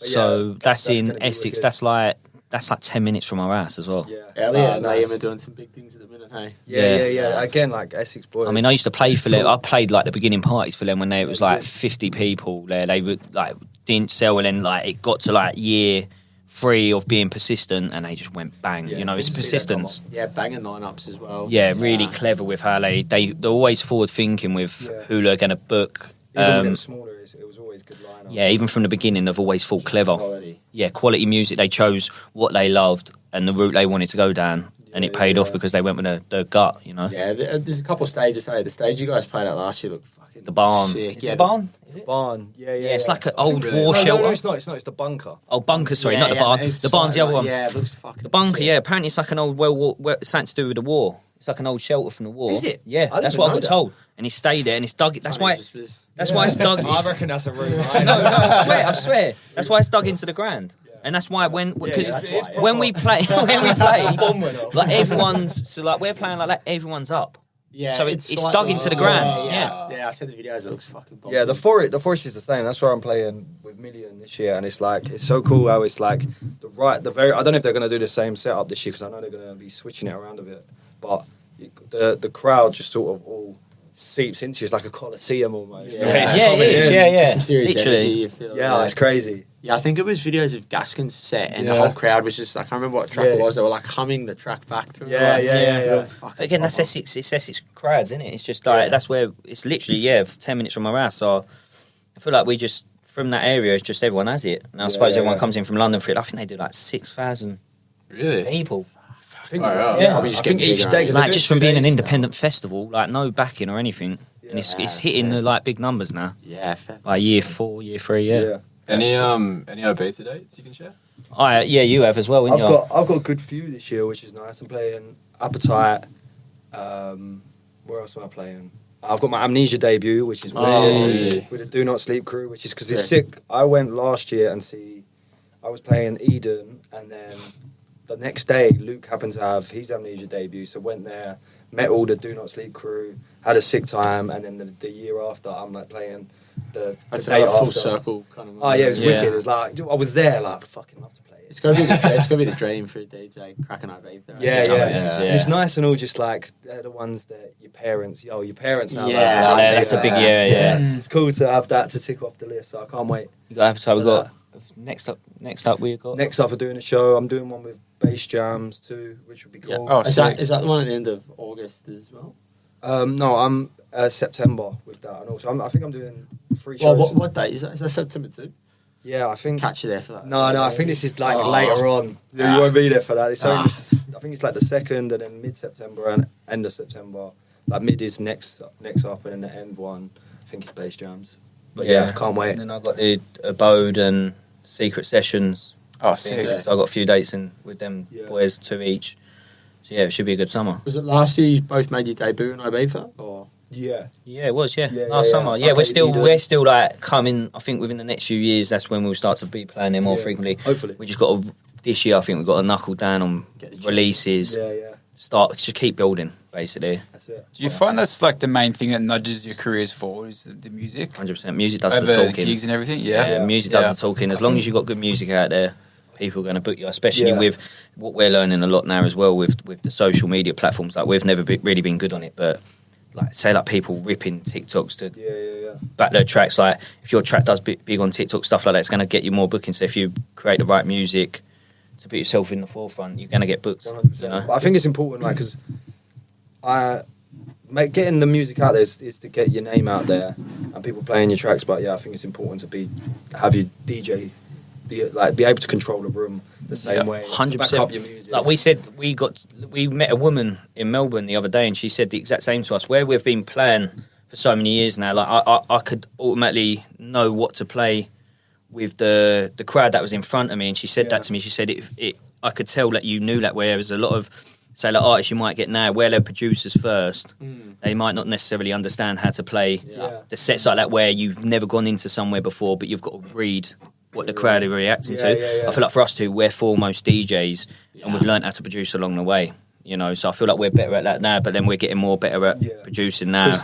But So that's in gonna be Essex. wicked. That's like 10 minutes from our house as well. Yeah. Hell yeah, That's they nice. are doing some big things at the minute, hey? Yeah. Again, like Essex boys. I mean, I used to play It's for them. cool. I played like the beginning parties for them when it was like 50 people there. They would like didn't sell, and then like it got to like year 3 of being persistent, and they just went bang. Yeah, You know, it's it's good to see that come persistence. Yeah, banging lineups as well. Yeah, really clever with how they're always forward thinking with Yeah. who they're going to book. Even when it was smaller, it was always good lineups. Yeah, even from the beginning, they've always thought clever. Quality. Yeah, quality music. They chose what they loved and the route they wanted to go down, and it paid off because they went with the gut. You know, Yeah, there's a couple of stages. Hey, the stage you guys played at last year looked fucking the barn. sick. Is Yeah, it the barn? Is it? Barn. Yeah. Yeah, it's like an I think old really- war No, shelter. it's not. It's the bunker. Oh, bunker. Sorry, Yeah, not the yeah, barn. it's The barn's the like other one. Yeah, it looks fucking The bunker. sick. Yeah, apparently it's like an old something to do with the war. It's like an old shelter from the war. Is it? Yeah, I didn't that's even what I know got that. told. And he stayed there, and it's dug. That's why. That's why it's dug. I reckon that's a room. No, I swear. That's why it's dug into the ground. And that's why because that's why, yeah. when we play, like everyone's we're playing like that, everyone's up. Yeah, So it's slightly- dug into the ground. Yeah. Yeah, I said the videos. It looks fucking. Yeah, the forest is the same. That's where I'm playing with Million this year, and it's like it's so cool how it's like the very. I don't know if they're gonna do the same setup this year because I know they're gonna be switching it around a bit, but the crowd just sort of all seeps into you. It's like a coliseum almost. Yeah. The way it's Yeah, it coming is. in. Yeah. Some serious Literally. energy, you feel. Yeah, it's crazy. Yeah, I think it was videos of Gaskin's set, and the Yeah. whole crowd was just like, I can't remember what track it Yeah. was. They were like humming the track back to him. Yeah, like, yeah. real fucking Again, that's proper. Essex. It's Essex crowds, isn't it? It's just like that's where it's literally 10 minutes from our house. So I feel like we just from that area, it's just everyone has it. And I suppose everyone comes in from London for it. I think they do like 6,000 Really? people. I think, Wow. yeah, Probably just I think getting each bigger, day, ain't 'cause it? they Like do just it from 2 being an days independent festival, like no backing or anything, and it's hitting the like big numbers now. Yeah, fair. By year 4, year 3, now. yeah. Any Ibiza dates you can share? You have as well, haven't you? I've got a good few this year, which is nice. I'm playing Appetite. Where else am I playing? I've got my Amnesia debut, which is yeah. with the Do Not Sleep crew, which is because it's Sick. sick. I went last year and I was playing Eden, and then the next day Luke happened to have his Amnesia debut, so went there, met all the Do Not Sleep crew, had a sick time, and then the year after I'm like playing the I'd day say a full after. circle kind of. Oh yeah, it was Yeah. wicked. It was like I was there, like I'd fucking love to play It's gonna be the dream for a DJ cracking over there. Yeah. Yeah. It's nice and all, just like they're the ones that your parents now. Yeah, that's a big yeah. It's cool to have that to tick off the list. So I can't wait. You got appetite. We got next up. We got Next up, we're doing a show. I'm doing one with bass jams too, which would be cool. Oh, Is that the one at the end of August as well? No, I'm September with that, and also I think I'm doing 3 Well, shows. what date is that? Is that September 2? Yeah, I think. Catch you there for that. No, I think this is like later on. You won't be there for that. It's only I think it's like the 2nd, and then mid-September and end of September. Like mid is next up, and then the end one, I think it's bass jams. But yeah, I can't wait. And then I got the Abode and Secret Sessions. Oh, So sick. I got a few dates in with them boys, 2 each. So yeah, it should be a good summer. Was it last year you both made your debut in Ibiza? Or? Yeah. Yeah, it was. Yeah, Yeah, last summer. Yeah, Okay, we're still like coming. I think within the next few years, that's when we'll start to be playing them more frequently. Hopefully. We just got to, this year. I think we've got to knuckle down on releases. Yeah. Just keep building, basically. That's it. Do you find that's like the main thing that nudges your careers forward? Is the music? 100%. Music does Over the talking. gigs and everything. Yeah, music does the talking. As long as you've got good music out there, people are going to book you. Especially with what we're learning a lot now as well with the social media platforms. Like we've never really been good on it, but like people ripping TikToks to back their tracks. Like if your track does big on TikTok, stuff like that, it's going to get you more bookings. So if you create the right music to put yourself in the forefront, you're going to get booked. 100%. You know? But I think it's important, like, because getting the music out there is to get your name out there and people playing your tracks. But yeah, I think it's important to have your DJ be able to control the room the same way. 100%. Back up your music. Like we said, we met a woman in Melbourne the other day, and she said the exact same to us. Where we've been playing for so many years now, like I could automatically know what to play with the crowd that was in front of me, and she said that to me. She said I could tell that you knew that. Whereas a lot of say like artists you might get now, where they're producers first, they might not necessarily understand how to play the sets like that, where you've never gone into somewhere before, but you've got to read what the crowd are reacting to. I feel like for us two, we're foremost DJs, and we've learned how to produce along the way. You know, so I feel like we're better at that now, but then we're getting more better at producing now.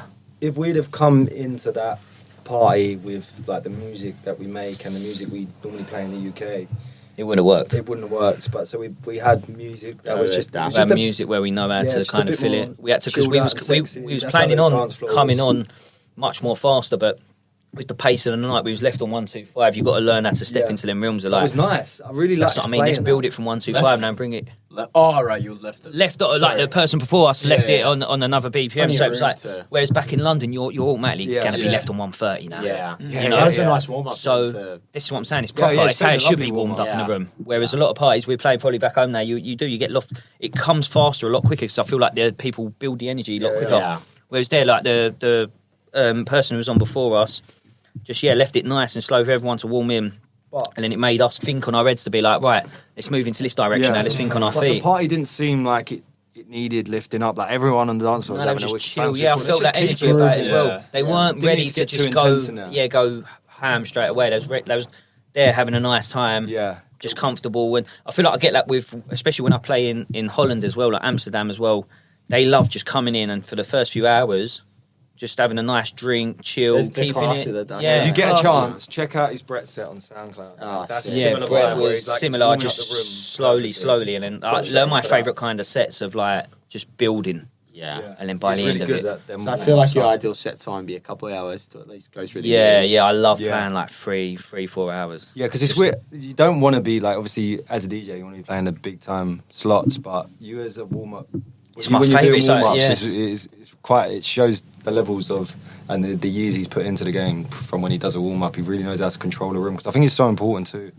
If we'd have come into that party with like the music that we make and the music we normally play in the UK, it wouldn't have worked. It wouldn't have worked. But so we had music that was just music where we know how to kind of fill it. We had to, because we was That's planning how the on dance floor coming was. on much more faster, but with the pace of the night, we was left on 125. You've got to learn how to step into them rooms. It was nice. I really liked. That's what I mean. Let's build it from 125 now and bring it. Right, you left it. Like the person before us left it on another BPM. So it was like, to... whereas back in London, you're automatically going to be left on 130 now. You know, that's a nice warm up. So this is what I'm saying. It's proper. It's how it should be warmed up in the room. Whereas a lot of parties we play probably back home now, you get lost. It comes faster a lot quicker because I feel like the people build the energy a lot quicker. Whereas there, like the person who was on before us, just left it nice and slow for everyone to warm in, and then it made us think on our heads to be like, right, let's move into this direction now. Let's think on our feet. The party didn't seem like it needed lifting up. Like everyone on the dance floor was having a wicked chill. dance. I felt that energy about it as well. They weren't Didn't ready need to to get just too go ham straight away. They was there having a nice time. Just comfortable. And I feel like I get that with, especially when I play in Holland as well, like Amsterdam as well. They love just coming in and for the first few hours, just having a nice drink, chill, keeping it. If you get a chance, check out his Brett set on SoundCloud. That's similar. Brett where was he's, like, similar, warming just up the room slowly, and then I learned my favourite kind of sets of like just building. And then by the end of it, so I feel like your ideal set time would be a couple of hours to at least go through the years. I love playing like 3-4 hours. Yeah, because it's weird. You don't want to be like, obviously as a DJ you want to be playing the big time slots, but you as a warm up. It's my favourite side. It's quite. It shows the levels of and the years he's put into the game from when he does a warm up. He really knows how to control the room because I think it's so important too.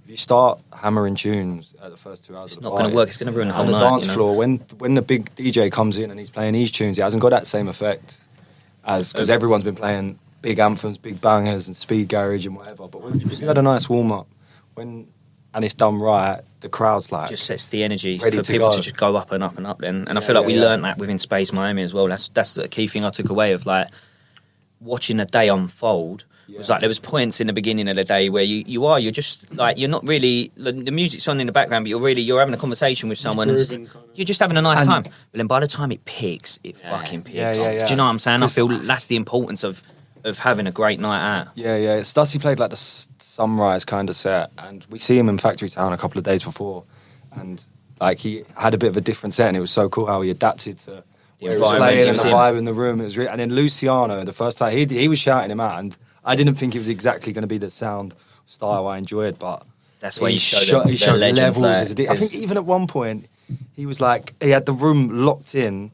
If you start hammering tunes at the first 2 hours, it's not going to work. It's going to ruin the whole night. On the dance floor, when the big DJ comes in and he's playing these tunes, it hasn't got that same effect as because everyone's been playing big anthems, big bangers, and speed garage and whatever. But if you had a nice warm up and it's done right, the crowd's like just sets the energy for people to just go up and up and up. Then, and I feel like we learned that within Space Miami as well. That's the key thing I took away of like watching the day unfold. It was like there was points in the beginning of the day where you're just like you're not really the music's on in the background, but you're having a conversation with someone and you're just having a nice time. But then by the time it picks, it fucking picks. Do you know what I'm saying? I feel that's the importance of having a great night out. Stussy played like the sunrise kind of set, and we see him in Factory Town a couple of days before, and like he had a bit of a different set, and it was so cool how he adapted to where he was playing and the vibe in the room. It was really, and then Luciano, the first time he was shouting him out, and I didn't think it was exactly going to be the sound style I enjoyed, but that's why he showed levels. I think even at one point he was like, he had the room locked in,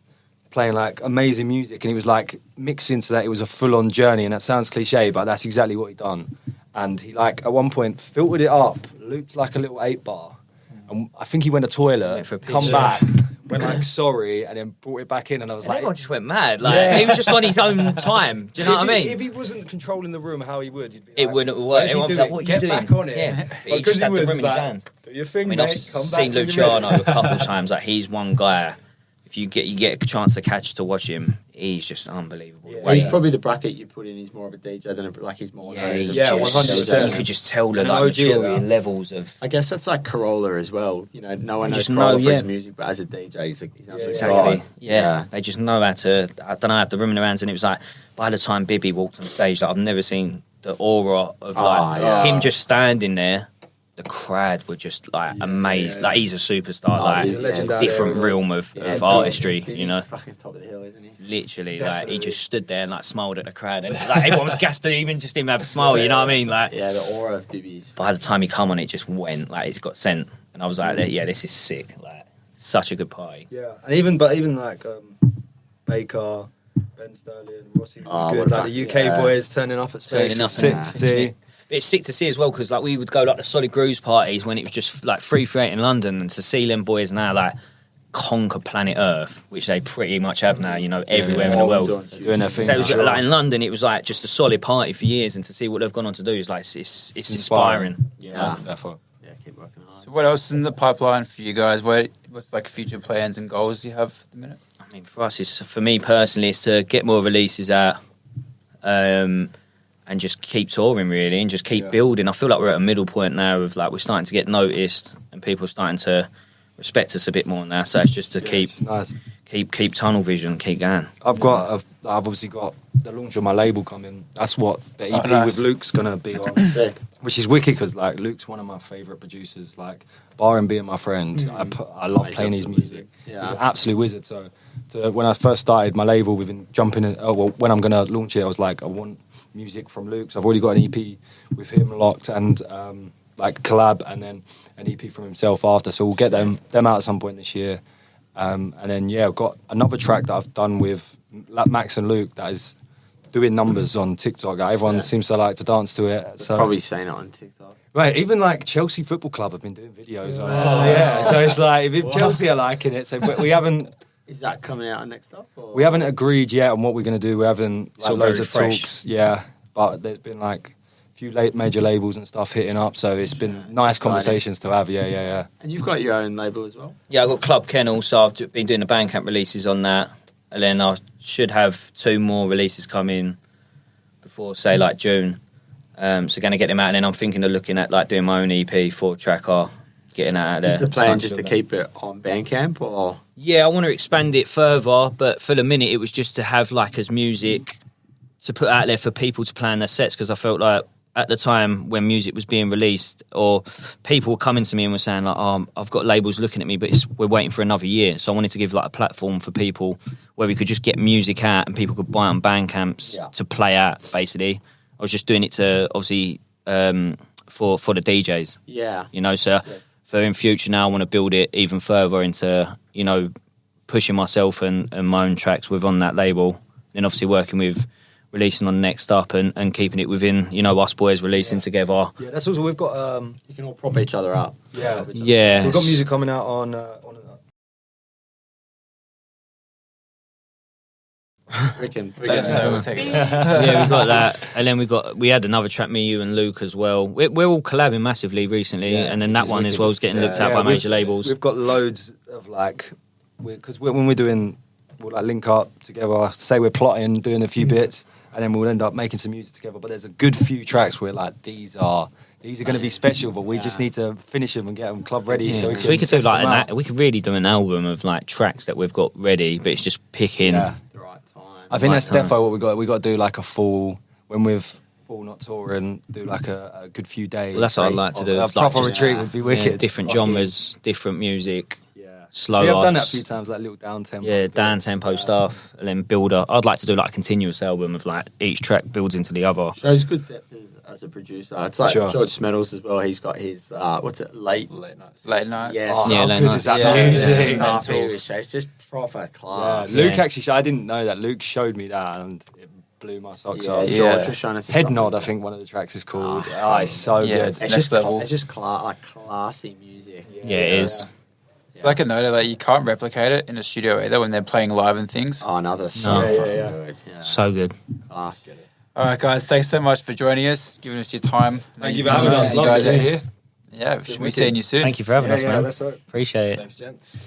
playing like amazing music, and he was like mixing to that. It was a full-on journey, and that sounds cliche, but that's exactly what he done. And he like at one point filtered it up, looped like a little 8-bar, and I think he went to the toilet, come back, went like sorry, and then brought it back in, and I was like, everyone just went mad. Like he was just on his own time. Do you know what I mean? If he wasn't controlling the room how he would, you'd be it like, wouldn't work. Everyone would be like, what are you doing? Get back on it. Yeah, but he just had the room in his hand. Do your thing, I mean, mate. I've seen Luciano a couple of times. Like he's one guy. If you get a chance to watch him, he's just unbelievable. Yeah. He's probably the bracket you put in. He's more of a DJ than he's more. Yeah, 100%. You could just tell the like, maturity and levels of. I guess that's like Corolla as well. You know, no one knows just Corolla for his music, but as a DJ, he's absolutely Exactly. right. Yeah, they just know how to. I don't know, have the room in their hands, and it was like by the time Bibby walked on stage, like I've never seen the aura of like him just standing there. The crowd were just like amazed. Like he's a superstar, he's a legend out different there, realm of artistry. Bibby's you know, fucking top of the hill, isn't he? literally, like he just stood there and like smiled at the crowd, and like everyone was gassed to even just him have a smile. You know what I mean? Like the aura of Bibby's. By the time he come on, it just went like he's got sent, and I was like, yeah, this is sick. Like such a good party. Yeah, and even like Baker, Ben Sterling, Rossi was good. Like the UK boys turning up at Space. It's sick to see. It's sick to see as well because like we would go like the Solid Grooves parties when it was just like 338 in London, and to see them boys now like conquer planet Earth, which they pretty much have now, you know, everywhere in the world. Doing their thing. So it was, like in London, it was like just a solid party for years, and to see what they've gone on to do is like it's inspiring. Yeah, therefore. Yeah, keep working hard. So what else is in the pipeline for you guys? What's like future plans and goals you have at the minute? I mean, for me personally, it's to get more releases out. And just keep touring really, and just keep building. I feel like we're at a middle point now of like we're starting to get noticed, and people are starting to respect us a bit more now. So it's just to keep tunnel vision, keep going. I've obviously got the launch of my label coming. That's what the EP with Luke's gonna be on, which is wicked because like Luke's one of my favourite producers. Like bar and being my friend, I love playing his music. Yeah. He's an absolute wizard. So when I first started my label, we've been jumping in. When I'm gonna launch it, I was like, I want music from Luke. So I've already got an EP with him locked, and like collab, and then an EP from himself after. So we'll get them out at some point this year. And then I've got another track that I've done with Max and Luke that is doing numbers on TikTok. Everyone seems to like to dance to it. So probably saying it on TikTok. Right, even like Chelsea Football Club have been doing videos on it. So it's like if Chelsea are liking it, so we haven't. Is that coming out on Next Up? Or? We haven't agreed yet on what we're going to do. We haven't like, loads of fresh. talks. Yeah, but there's been like a few major labels and stuff hitting up, so it's been nice conversations to have. Yeah. And you've got your own label as well? Yeah, I've got Club Kennel, so I've been doing the Bandcamp releases on that, and then I should have 2 more releases come in before, say, like June. So going to get them out, and then I'm thinking of looking at like doing my own EP, 4-tracker, getting that out there. Is the plan just to keep it on Bandcamp, or...? Yeah, I want to expand it further, but for the minute it was just to have like as music to put out there for people to plan their sets, because I felt like at the time when music was being released, or people were coming to me and were saying like, oh, I've got labels looking at me, but we're waiting for another year. So I wanted to give like a platform for people where we could just get music out and people could buy on Bandcamps to play out, basically. I was just doing it to, obviously, for the DJs. Yeah. You know, so for in future now I want to build it even further into, you know, pushing myself and my own tracks on that label. Then obviously working with releasing on Next Up and keeping it within, you know, us boys releasing together. Yeah, that's also, we've got... you can all prop each other up. Yeah. Yeah. So we've got music coming out on Let us know. We'll take it. Yeah, we got that, and then we had another track, me, you, and Luke as well. We're all collabing massively recently, and then that one as well is getting looked at by major labels. We've got loads of like, because when we're doing, we'll like link up together. Say we're plotting, doing a few bits, and then we'll end up making some music together. But there's a good few tracks where like these are going to be special, but we just need to finish them and get them club ready. So we could do like we could really do an album of like tracks that we've got ready, but it's just picking. I think that's defo what we got. We got to do like a full when we've football, not touring, do like a good few days. Well, that's what I'd like to do. A Like proper just, retreat would be wicked. Different genres, different music. Yeah. Slow We have done that a arts. few times, like little down tempo. Yeah, down bits. tempo stuff, and then build up. I'd like to do like a continuous album of like each track builds into the other. Shows good depth as a producer. It's like Sure. George Smeddles as well. He's got his late nights. Late nights. Yes. Oh, Yeah, how late good nights. is that Yeah, music? yeah. stuff. It's just proper class. Yeah, Luke Yeah. actually, I didn't know that. Luke showed me that and it blew my socks off. Yeah. George was showing us the Head stuff. Nod, I think one of the tracks is called. Oh, Oh, it's so yeah, good. it's It's next just level. It's just like classy music. Yeah, it is. It's like a note like you can't replicate it in a studio either when they're playing live and things. Oh, another so No. fucking good. Yeah. So good. Class. All right, guys, thanks so much for joining us, giving us your time. Thank you for having us. You Lovely guys to are be here. Yeah, we'll be seeing you soon. Thank you for having us, man. That's right. Appreciate it. Thanks, gents.